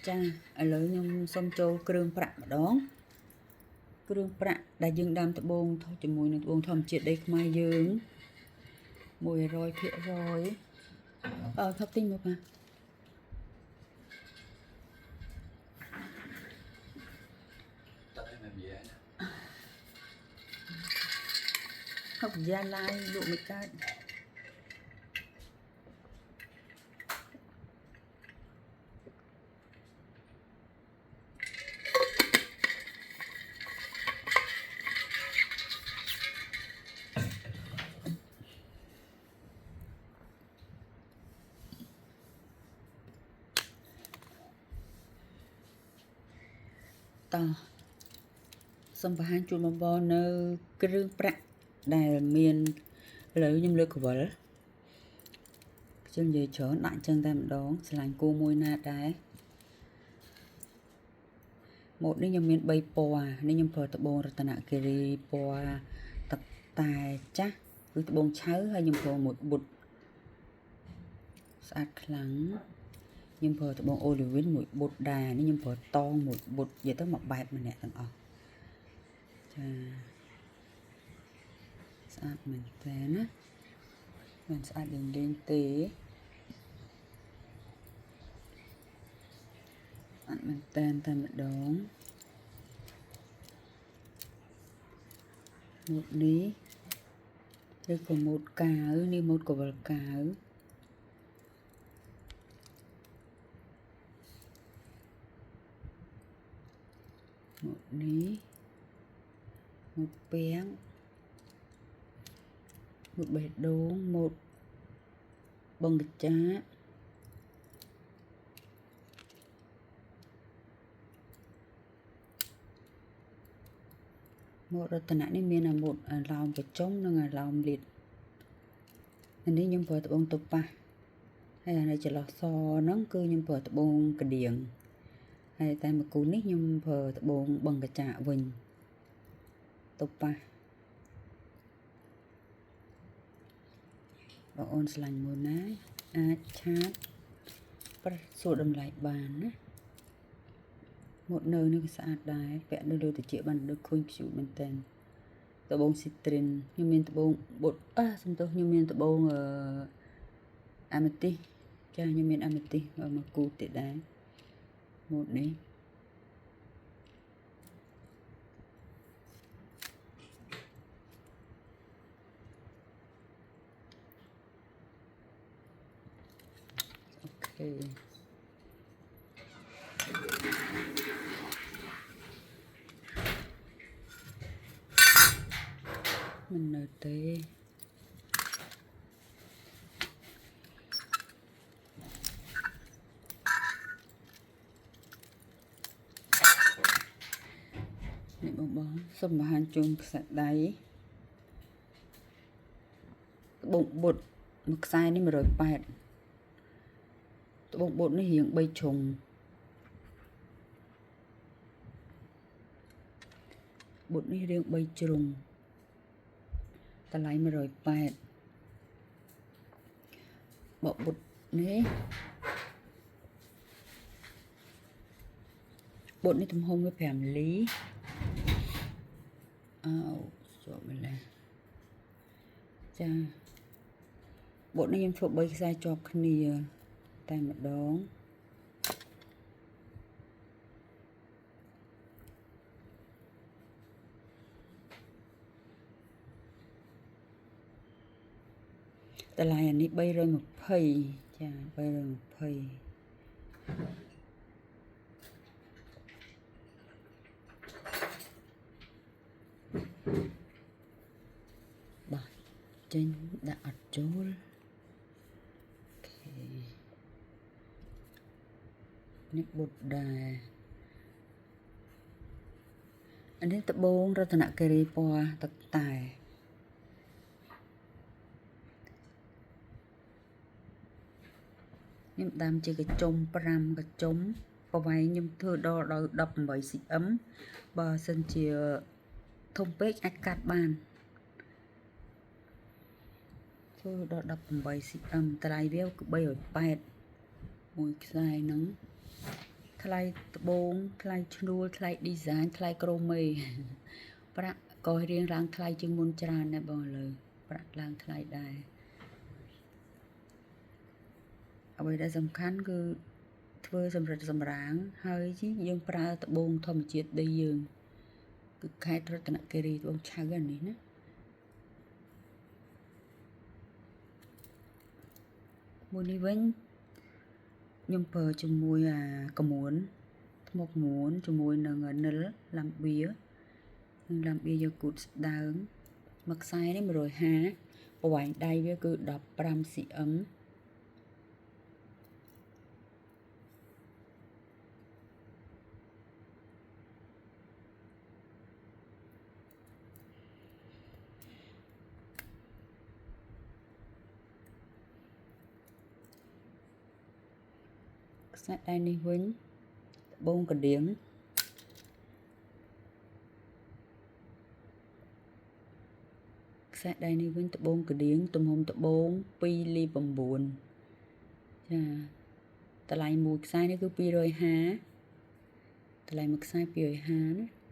ចាឥឡូវខ្ញុំសុំចូលគ្រឿងប្រាក់ម្ដងគ្រឿងប្រាក់ដែលយើងដាំត្បូងជាមួយនឹងត្បូងធម្មជាតិដីខ្មែរយើង100%ថប់ទិញមកបាទហកយ៉ាឡាយលក់មិនកើតតោះសូមបង្ហាញជូនបងប្អូននៅគ្រឿងប្រាក់ដែលមានឥឡូវខ្ញុំលើកកវលខ្ញុំនិយាយច្រើនដាក់អញ្ចឹងតែម្ដងឆ្លាញ់គូមួយណាដែរម៉ូតនេះខ្ញុំមាន3ពណ៌នេះខ្ញុំប្រើត្បូងរតនគិរីពណ៌ទឹកតែចាស់គឺត្បូងឆៅហើយខ្ញុំប្រើមួយបុតស្អាតខ្លាំងខ្ញុំប្រើត្បូងអូលីវិនមួយបុតដែរនេះខ្ញុំប្រើតងមួយបុតនិយាយទៅមកបែបម្នាក់ទាំងអស់ចាស្អាតមែនតើណាមិនស្អាតលេងទេអត់មែនតែម្ដងម៉ូតនេះឬក៏ម៉ូតកាវនេះម៉ូតកវលកាវម៉ូតនេះម៉ូតពាំងម៉ូតបេះដូងម៉ូតបងកចាម៉ូតរតនៈនេះមានម៉ូតឡោមប្រចុងនិងឡោមលៀតនេះខ្ញុំប្រើត្បូងតុប៉ាហើយអានេះចន្លោះសហ្នឹងគឺខ្ញុំប្រើត្បូងកដៀងហើយតែមួយគូនេះខ្ញុំប្រើត្បូងបងកចាវិញតុប៉ាបងអូនឆ្លាញ់មួយណាអាចឆាតប្រសួរតម្លៃបានណាម៉ូតនៅនេះក៏ស្អាតដែរពាក់នៅលើត្រចៀកបានដូចឃើញខ្ជូតមែនតើត្បូងស៊ីត្រិនខ្ញុំមានត្បូងបុតសំទោសខ្ញុំមានត្បូងអាមេទីសចាខ្ញុំមានអាមេទីសមកគូទៀតដែរម៉ូតនេះអូខេមិននៅទេនេះបងសូមបង្ហាញជូនខ្សែដៃត្បូងបុតមួយខ្សែនេះ180ត្បូងបុតនេះរៀង3ជ្រុងបុតនេះរៀង3ជ្រុងតម្លៃ180បកបុតនេះបុតនេះទំហំវា5លីជាប់ម្លេះចាបុតនេះខ្ញុំធ្វើ3ខ្សែជាប់គ្នាតែម្ដងតម្លៃអានេះ320ចា320បាទចេញដាក់អត់ចូលអូខេនេះបុតដែរអានេះត្បូងរតនគិរីពណ៌ទឹកតែខ្ញុំដាំជាកញ្ចុំ5កញ្ចុំប្រវែងខ្ញុំធ្វើដល់18 cm បើសិនជាធំពេកអាចកាត់បានធ្វើដល់18 cm តម្លៃវាគឺ380មួយខ្សែហ្នឹង ថ្លៃត្បូងថ្លៃឈ្នួលថ្លៃ design ថ្លៃក្រូមេប្រាក់ក៏រៀងឡើងថ្លៃជាងមុនច្រើនដែរបងឥឡូវប្រាក់ឡើងថ្លៃដែរអ្វីដែលសំខាន់គឺធ្វើសម្រិតសម្រាងហើយយើងប្រើត្បូងធម្មជាតិដីយើងគឺខេត្តរតនគិរីត្បូងឆៅអានេះណាមួយនេះវិញខ្ញុំប្រើជាមួយកមួនថ្មកមួនជាមួយនឹងនិលឡាំបៀនិងឡាំបៀយកគូតស្ដើងមួយខ្សែនេះ150ប្រវែងដៃវាគឺ15 cmខ្សែដៃនេះវិញត្បូងកណ្ដៀងខ្សែដៃនេះវិញត្បូងកណ្ដៀងទំហំត្បូង2 លី 9ចាតម្លៃមួយខ្សែនេះគឺ250តម្លៃមួយខ្សែ250ណា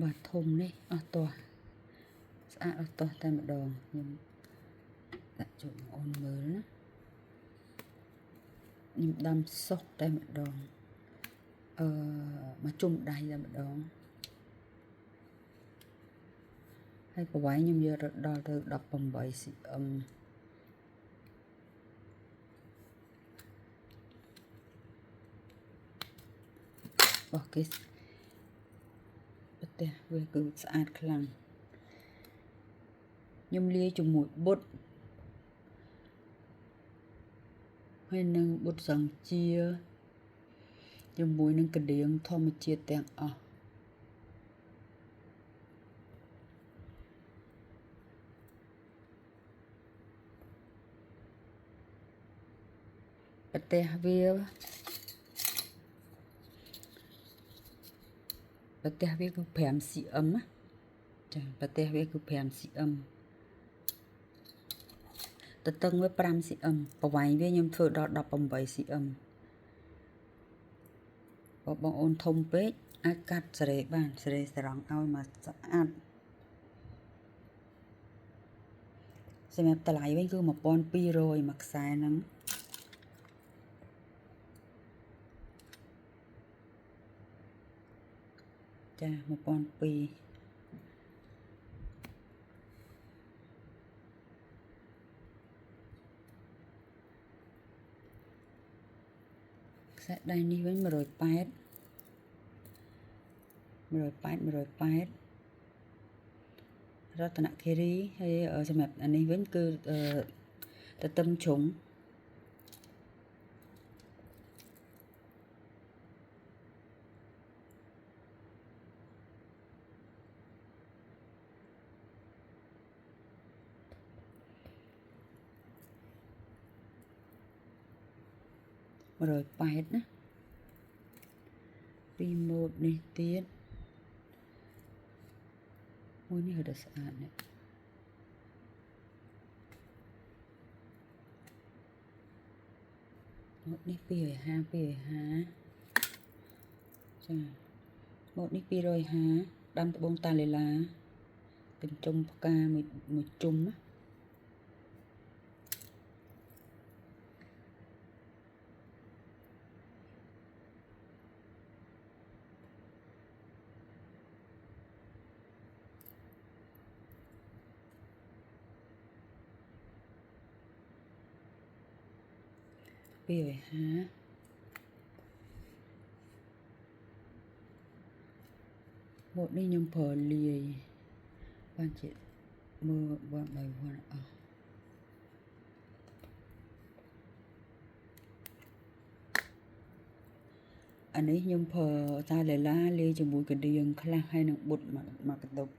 បាទធំនេះអស់ទាស់ស្អាតអស់ទាស់តែម្ដងខ្ញុំដាក់ជូនបងអូនមើលណាខ្ញុំដាំសុះតែម្ដងមកជុំដៃតែម្ដងហើយប្រវែងខ្ញុំយកដល់ទៅ18 cmបោះគេប្រទេសវាគឺស្អាតខ្លាំងខ្ញុំលាយជាមួយបុតហើយនឹងបុតសង្ជាជាមួយនឹងកណ្ដៀងធម្មជាតិទាំងអស់ប្រទេសវាគឺ5 cm ណាចាប្រទេសវាគឺ5 cm ទទឹងវា5 cm ប្រវែងវាខ្ញុំធ្វើដល់18 cm បើបងអូនធំពេកអាចកាត់សេរីបានសេរីស្រង់ឲ្យមកស្អាតសម្រាប់តម្លៃវិញគឺ1200មួយខ្សែហ្នឹងចា1200ខ្សែដៃនេះវិញ180រតនគិរីហើយសម្រាប់អានេះវិញគឺទទឹមជ្រុង180ណាពីម៉ូតនេះទៀតមួយនេះhơiស្អាតនេះម៉ូតនេះ250ចាម៉ូតនេះ250ដាំត្បូងតាលេឡាកញ្ជុំផ្កាមួយជុំណា250ម៉ូតនេះខ្ញុំប្រើលាយបានជាមើលបង3វ៉ាន់អស់អានេះខ្ញុំប្រើតាលេឡាលាយជាមួយកណ្ដៀងខ្លះហើយនឹងបុតមកកតុប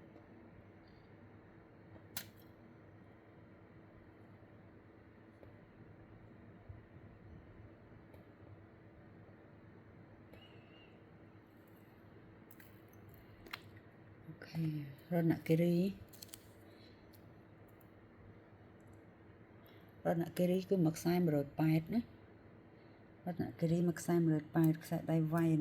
រណគិរីគឺមួយខ្សែ180ណារណគិរីមួយខ្សែ180ខ្សែដៃវ៉ែន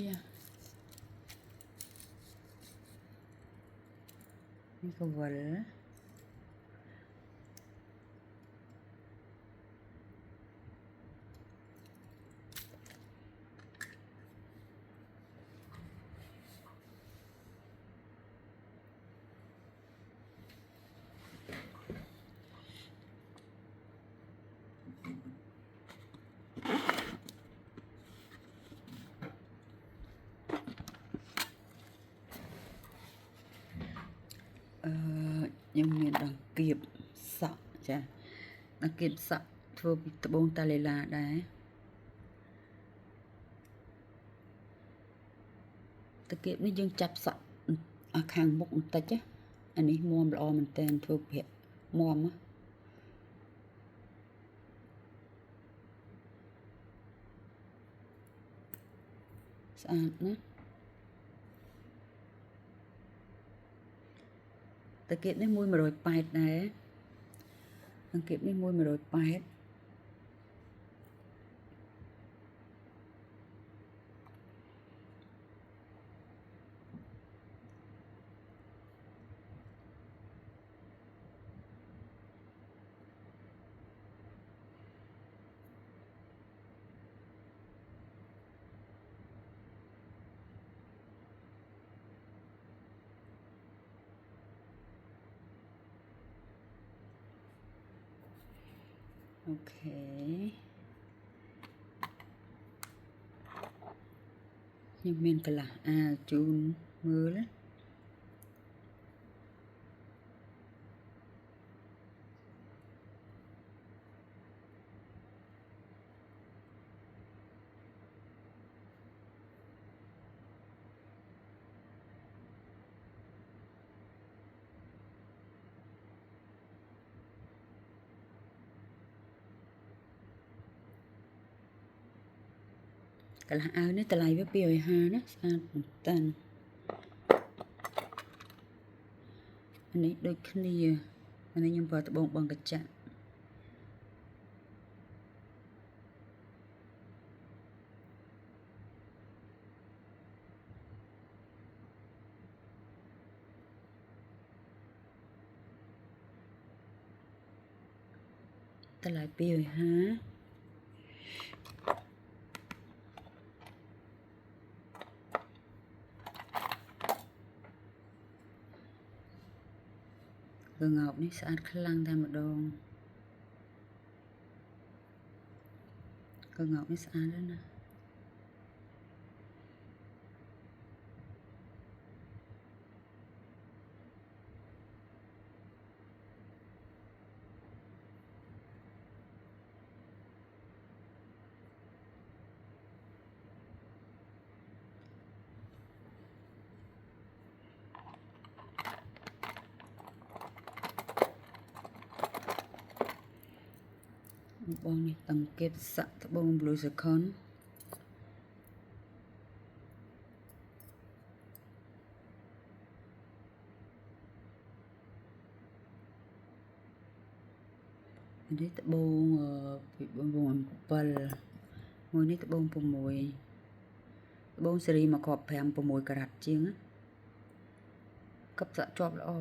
យ៉ានេះក៏វល់ខ្ញុំមានដង្កៀបសក់ចាដង្កៀបសក់ធ្វើពីត្បូងតាឡេឡាដែរដង្កៀបនេះយើងចាប់សក់ខាងមុខបន្តិចណាអានេះមាំល្អមែនតើធ្វើប្រាក់មាំស្អាតណាតើគៀបនេះ180ដែរតើគៀបនេះ180អូខេខ្ញុំមានកន្លះអាវជូនមើលកន្លះអាវនេះតម្លៃវា250ណាស្អាតមែនតើអានេះដូចគ្នាអានេះខ្ញុំប្រើត្បូងបងកញ្ចាក់តម្លៃ250ក្ងោកនេះស្អាតខ្លាំងតែម្ដងក្ងោកនេះស្អាតណាស់បងនេះដង្កៀបសក់ត្បូង Blue Zircon នេះត្បូងពី7មួយនេះត្បូង6ត្បូងស៊េរីមកគ្រាប់5 6ការ៉ាត់ជាងកັບសាក់ជាប់ល្អ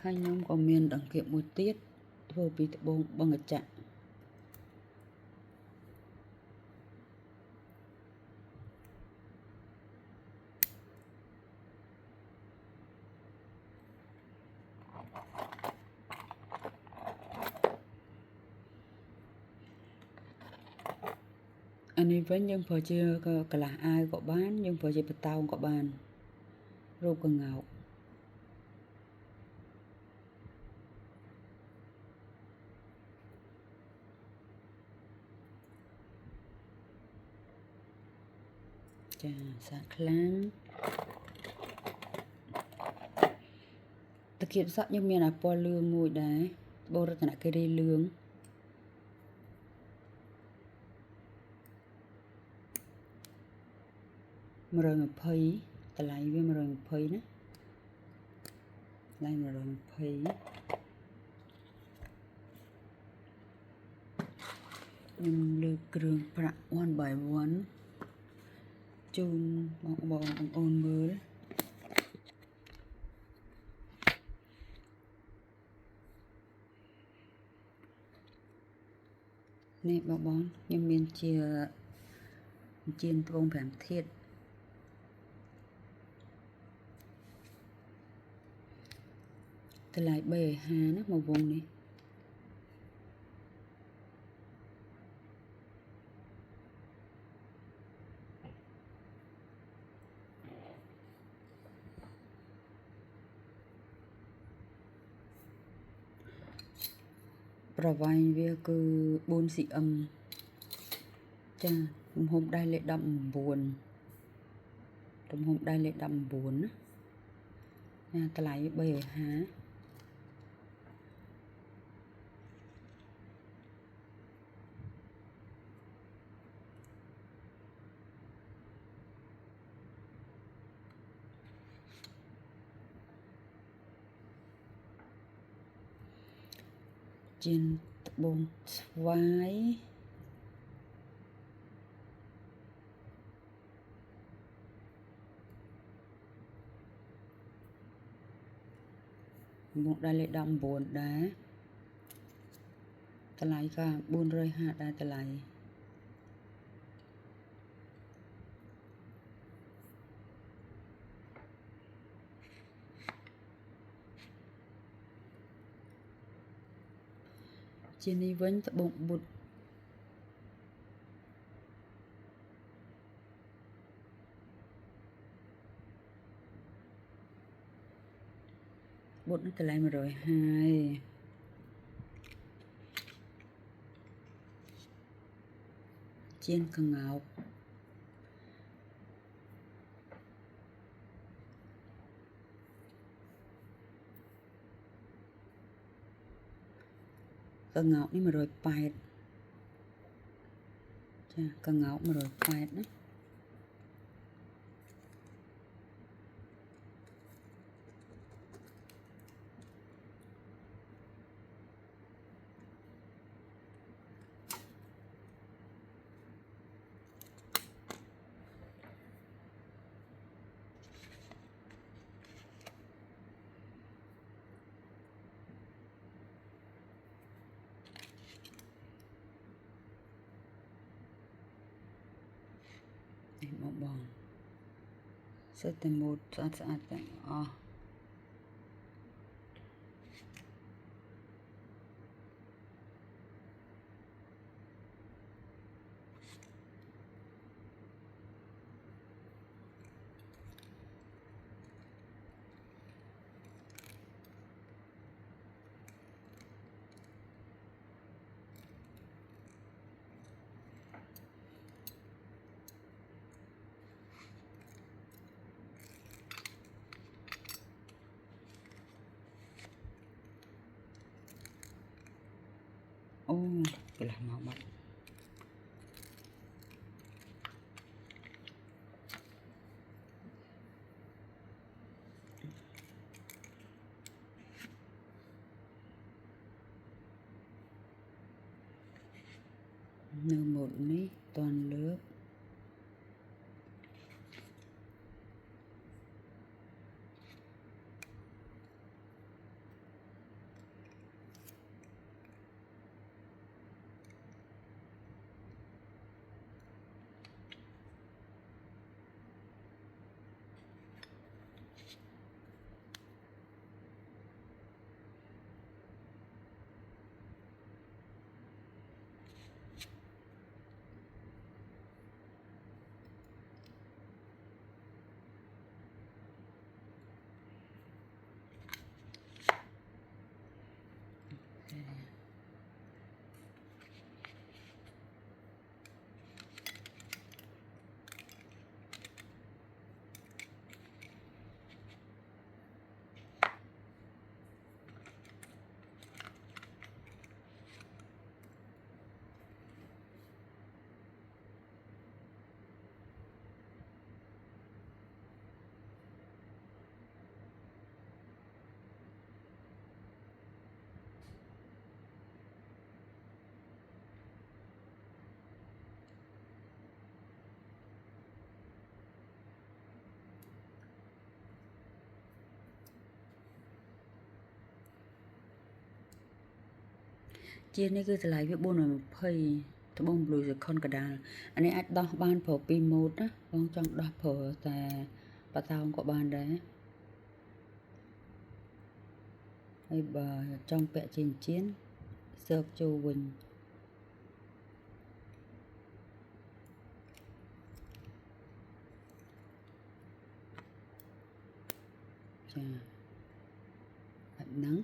ហើយខ្ញុំក៏មានដង្កៀបមួយទៀតធ្វើពីត្បូងបឹងកញ្ចាក់អានេះវិញយើងប្រើជាកន្លះអាវក៏បានយើងប្រើជាបតោងក៏បាន รูปกระเงาចាសាកខ្លាំងតកៀបសក់ខ្ញុំមានអាពណ៌លឿងមួយដែរបូររតនគិរីលឿង120តម្លៃវា120ណាតម្លៃ120ខ្ញុំលើកគ្រឿងប្រាក់ one by one ជូនបងអូនមើលនេះបងខ្ញុំមានជាទៀនត្បូង5ធាតុតម្លៃ350ណាមកវងនេះប្រវែងវាគឺ 4cm ចាទំហំដៃលេខ19ទំហំដៃលេខ19ណាតម្លៃ350ទៀនត្បូងស្វាយមកដល់លេខ19ដែរតម្លៃក៏450ដែរតម្លៃជានេះវិញត្បូងបុត្រនេះតម្លៃ120ទៀនក្ងោកក្ងោកនេះ180ចាក្ងោក180ណាបងសិតតែម៉ូតស្អាតទាំងអស់អូកន្លះម៉ោងបាត់នៅម៉ូតនេះតន់លើក ជានេះគឺតម្លៃវា420ត្បូង blue zircon កដាលអានេះអាចដោះបានប្រើពីរម៉ូតណាបងចង់ដោះប្រើតែបតោងក៏បានដែរហើយបើចង់ពាក់ចិញ្ចៀនសើបចូលវិញចាបែបហ្នឹង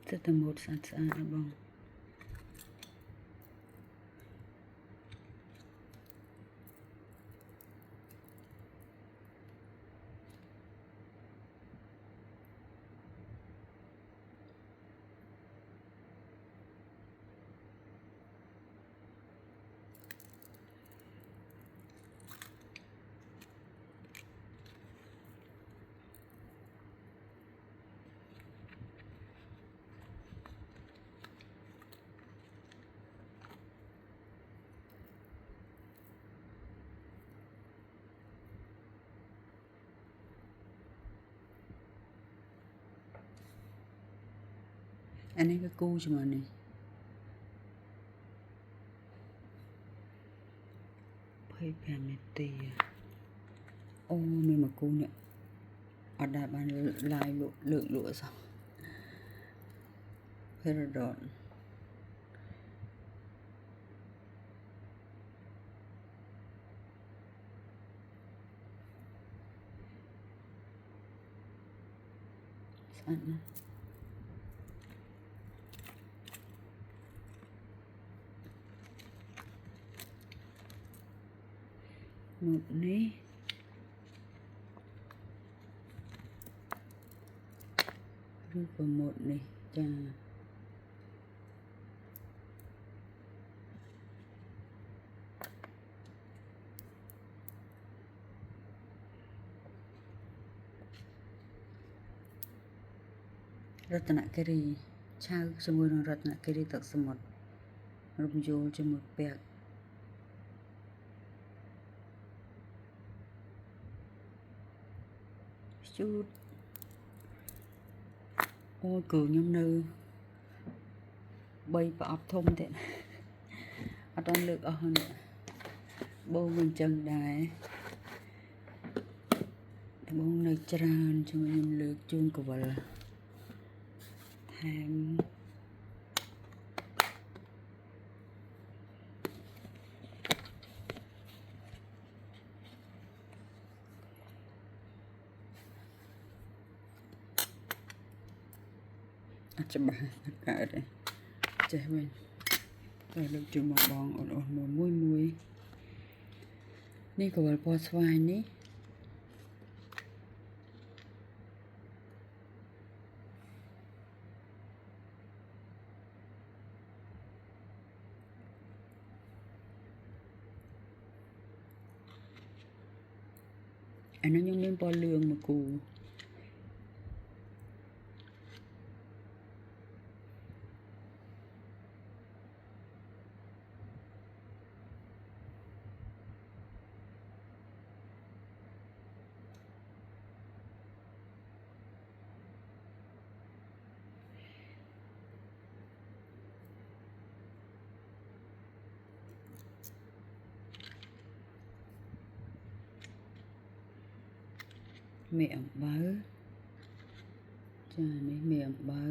ទៅតែម៉ូតស្អាតណាបងអានេះគឺគូជាមួយនេះ25នាទីអូមានមកគូនេះអត់ដែលបានឡាយលើកលក់សោះ Peridot ស្អាតណាស់ម៉ូតនេះឬក៏ម៉ូតនេះចារតនគិរីឆៅជាមួយនឹងរតនគិរីទឹកសមុទ្ររំយោលជាមួយពាក់ជូតអូយគឺខ្ញុំនៅ3ប្រអប់ធំទៀតអត់ដល់លើកអស់នេះបងមិនចឹងដែរបងនៅច្រើនជាមួយខ្ញុំលើកជូនកវលថែមអត់ច្បាស់កើតទេចេះវិញតែលើកជូនមកបងអូនមួយនេះកវលពណ៌ស្វាយនេះអានោះខ្ញុំមានពណ៌លឿងមកគូមេអំបៅ ចានេះមានអំបៅ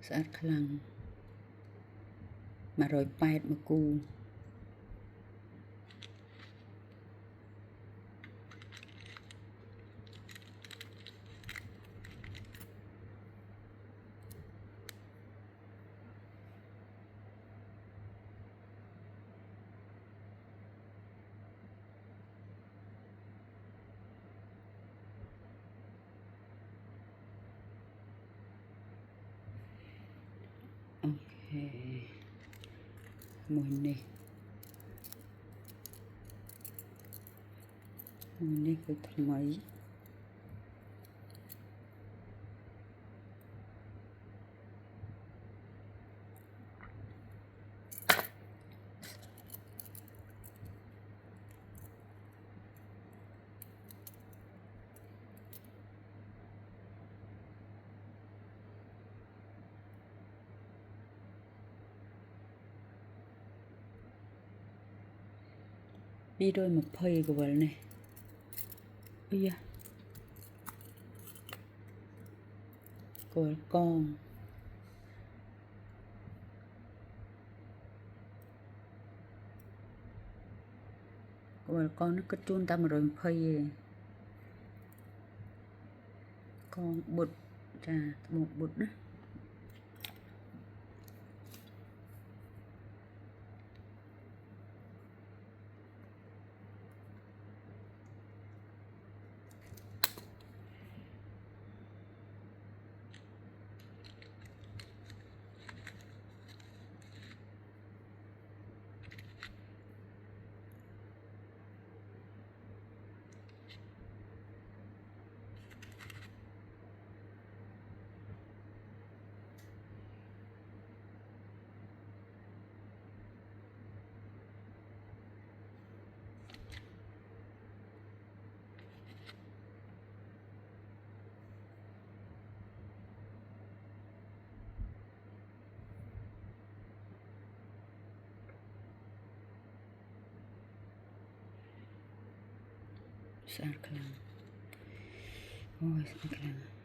ស្អាតខ្លាំង180មួយគូអូខេមួយនេះគឺថ្មី220 កវលនេះអាយ៉ាកវលកងនេះគិតជូនតែ120ឯងកងបុតចាត្បូងបុតណាស្អាតខ្លាំងអូយស្អាតខ្លាំង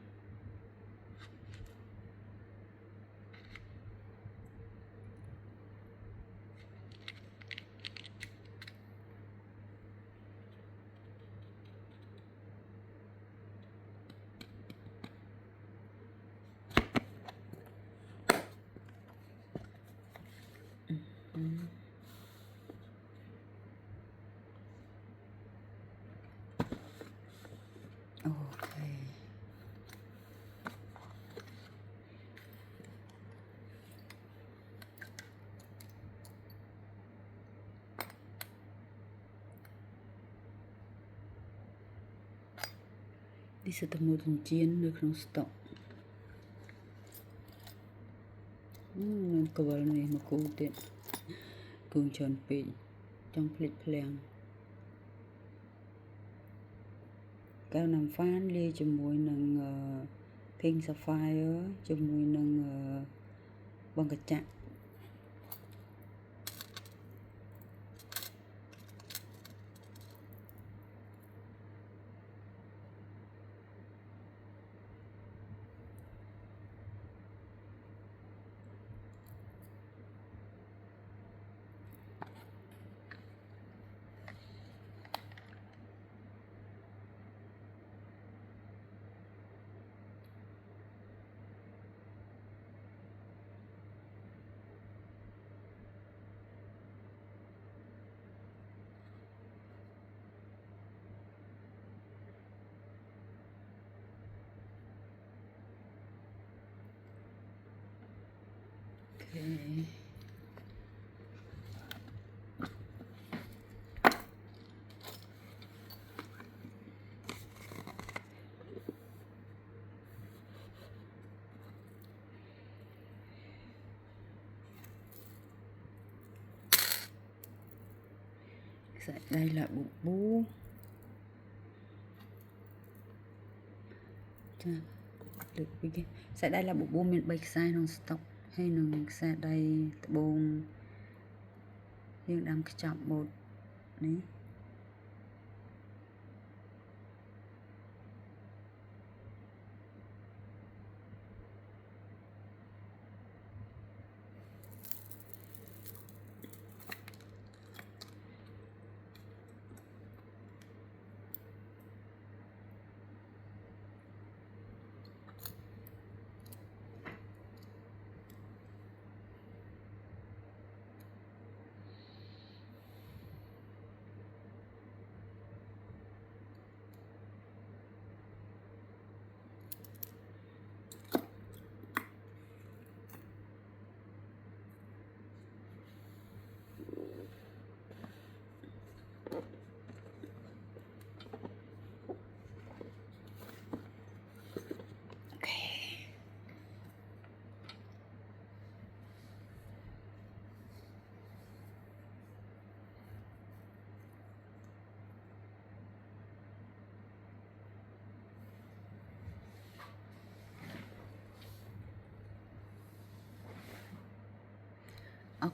អូខេនេះសិតតែមួយចិញ្ចៀននៅក្នុងស្តុកនឹងកវលនេះមកគូទៀតគូច្រើនពេកចង់ភ្លេចភ្លាំងកៅណាំហ្វានលាយជាមួយនឹង Pink Sapphire ជាមួយនឹងបងកញ្ចាក់ đây là bột bú. Sẽ đây là bột bú mình bạch sai non stop hay nâng sẽ đây bông nhưng đam cái chọn bột đấy.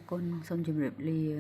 Con xong chùm rệp lia